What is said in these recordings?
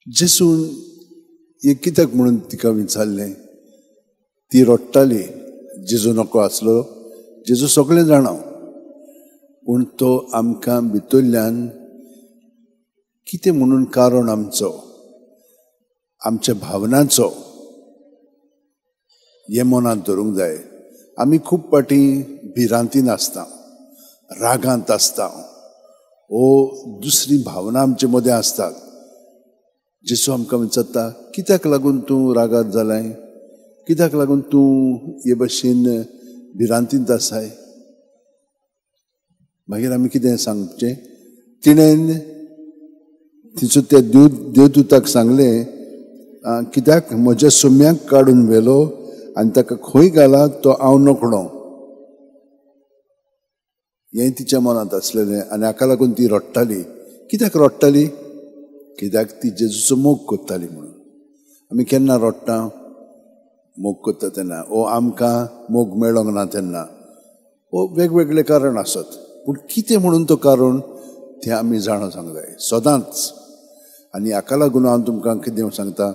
जेसून एक कित्याक म्हणून तिका विचारलें. ती रडटाली. जेजू नको आसलो. जेजू सगळें जाणा, पूण तो आमकां भितरल्यान कितें म्हणून कारण आमच्या भावनांचो हे मनांत धरूंक जाय. आमी खूब पाटी भिरांतीन आसता, रागांत आसता, ओ दुसरी भावना आमचे मदें आसतात. जेसू आमकां विचारता, कित्याक लागून तूं रागांत जालाय? कित्याक लागून तूं हे भशेन भिरांतींत आसाय? मागीर आमी कितें सांगचें? तिणेन तिचो त्या देवदूताक सांगलें, कित्याक म्हज्या सुम्याक काडून व्हेलो आनी ताका खंय घाला तो हांव नकळो. हें तिच्या मनांत आसलेलें आनी हाका लागून ती रडटाली. कित्याक रडटाली? कित्याक ती जेजूचो मोग करताली म्हणून. आमी केन्ना रडटा? मोग करता तेन्ना, ओ आमकां मोग मेळोंक ना तेन्ना, ओ वेगवेगळे कारण आसत. पूण कितें म्हणून तो कारण तें आमी जाणो सांगूंक जाय सदांच. आनी हाका लागून हांव तुमकां कितें सांगता,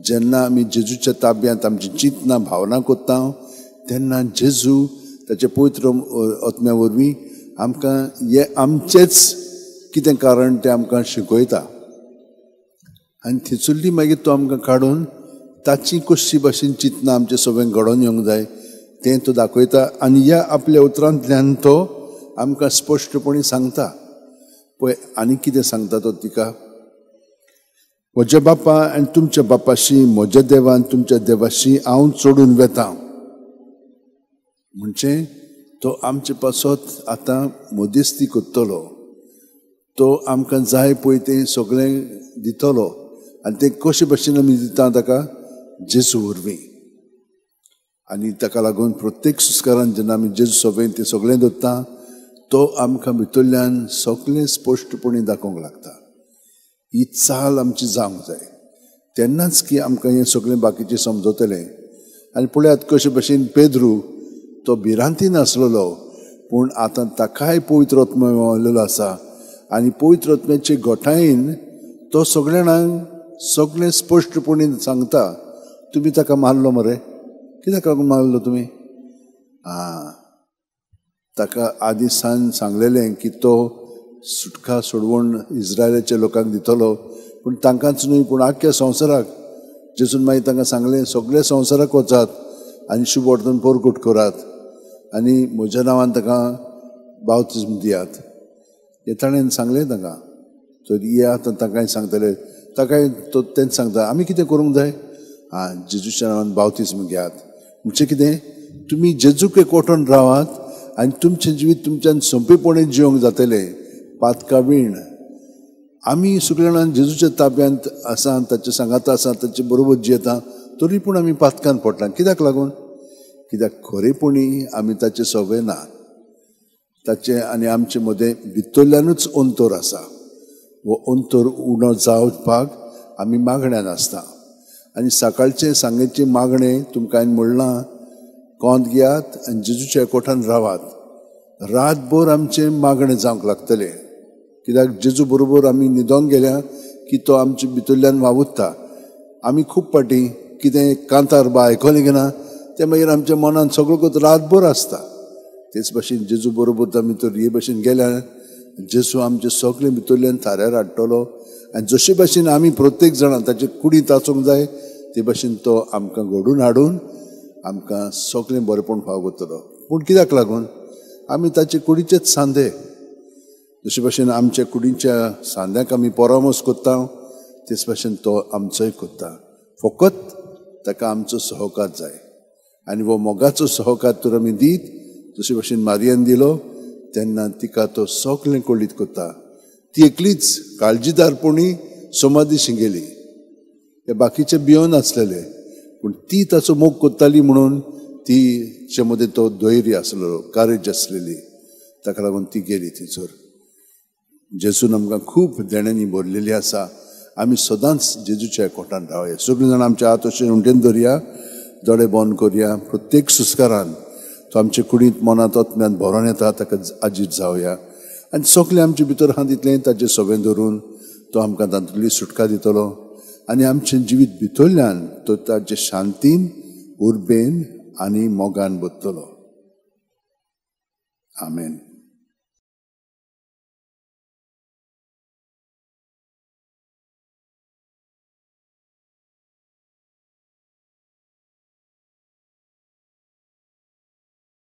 जेन्ना आमी जेजूच्या ताब्यांत आमची चिंतना भावना कोत्ता तेन्ना जेजू ताचे पवित्र आत्म्या वरवीं आमकां हे आमचेच कितें कारण तें आमकां शिकयता. आनी थिचुल्ली मागीर तो आमकां काडून ताची कशी भाशेन चिंतना आमचें सगळें घडोवन येवंक जाय तें तो दाखयता. आनी ह्या आपल्या उतरांतल्यान तो आमकां स्पश्टपणी सांगता. पळय आनी कितें सांगता तो तिका, म्हज्या बापा आनी तुमच्या बापाशी, म्हज्या देवान तुमच्या देवाशी हांव चडून वेतां. म्हणजे तो आमचे पासत आतां मोदेस्ती कोत्तलो. तो आमकां जाय पळय तें सगळें दितलो. आनी तें कशे भाशेन आमी दिता ताका? जेजू वरवीं. आनी ताका लागून प्रत्येक सुस्कारान जेन्ना आमी जेजू सगळें तें सगळें धरता, तो आमकां भितरल्यान सगळें स्पश्टपणी दाखोवंक लागता. ही चाल आमची जावंक जाय. तेन्नाच की आमकां हें सगळें बाकीचें समजतलें. आनी पळयात कशे भाशेन पेद्रू तो भिरांतीन आसलेलो, पूण आतां ताकाय पवित्र आत्मा मेळिल्लो आसा. आनी पवित्र आत्म्याचे घोटायेन तो सगळ्या जाणांक सगळें स्पश्टपणी सांगता, तुमी ताका मारलो मरे. कित्याक लागून मारलो तुमी? ताका आदी सान सांगलेलें की तो सुटका सोडवून इस्रायलाच्या लोकांक दितलो, पूण तांकांच न्हय पूण आख्ख्या संवसाराक. जेजून मागीर तांकां सांगलें, सगळे संवसाराक वचात आनी शुभ वर्तन पोरकूट करात आनी म्हज्या नांवान ताका बावतिस्म दियात. हें ताणें सांगलें तांकां. तर हे आतां ताकाय सांगतले. ताकाय तो तेंच सांगता, आमी कितें करूंक जाय? जेजूच्या नांवान बावतिस्म घेयात. म्हणजे कितें? तुमी जेजूक एकवटून रावात आनी तुमचें जिवीत तुमच्यान सोंपेपणी जिवंक जातलें, पातकावीण. आमी सगळे जाणां जेजूच्या ताब्यांत आसा, ताचे सांगाता आसा, ताचे बरोबर जियेता, तरी पूण आमी पातकान पडटा. कित्याक लागून? कित्याक खरेपणी आमी ताचे सवय ना. ताचे आनी आमचे मदें भितरल्यानूच अंतर आसा. वो अंतर उणो जावपाक आमी मागण्यांत आसता. आनी सकाळचे सांगेचे मागणें तुमकां हांवें म्हणलां, कोंत घेयात आनी जेजूच्या एकवटान रावात. रातभर आमचें मागणें जावंक लागतलें. कित्याक जेजू बरोबर आमी न्हिदोंक गेल्या की तो आमचे भितरल्यान वावुरता. आमी खूब पाटी कितें कांतार बा आयकलें घेना तें मागीर आमच्या मनान सगळो रातभर आसता. तेच भाशेन जेजू बरोबर आमी तर हे भाशेन गेल्या जेजू आमचे सगळें भितरल्यान थाऱ्यार हाडटलो. आनी जशे भाशेन आमी प्रत्येक जाणां ताचे कुडींत आसूंक जाय ते भाशेन तो आमकां घडून हाडून आमकां सगळें बरेपण फाव करतलो. पूण कित्याक लागून? आमी ताचे कुडीचेच सांदे. जशे भाशेन आमच्या कुडीच्या सांद्याक आमी परामोस कोत्ता तेच भाशेन तो आमचोय कोत्ता. फकत ताका आमचो सहकार जाय. आनी वो मोगाचो सहकार तर आमी दीत जशे भाशेन मारयेन दिलो तेन्ना तिका तो सगळें कळीत कोत्ता. ती एकलीच काळजीदारपणी समाधीशी गेली. हे बाकीचे भियोन आसलेले, पूण ती ताचो मोग कोत्ताली म्हणून तिचे मदें तो धैर्य आसलेलो, कारेज आसलेली. ताका लागून ती गेली थंयसर. जेजून आमकां खूब देण्यांनी भरलेली आसा. आमी सदांच जेजूच्या एकवटान रावया. सगळीं जाणां आमच्या हात अशें उंटेन धरया, दोळे बंद करया. प्रत्येक सुस्कारान तो आमचे कुडींत मनांत आत्म्यान भरोन येता ताका आजीर जावया. आनी सगळें आमचे भितर आहा तितलें ताचें सगळें धरून तो आमकां तातूंतली सुटका दितलो. आनी आमचें जिवीत भितरल्यान तो ताचे शांतीन उर्बेन आनी मोगान बदतलो. आमेन.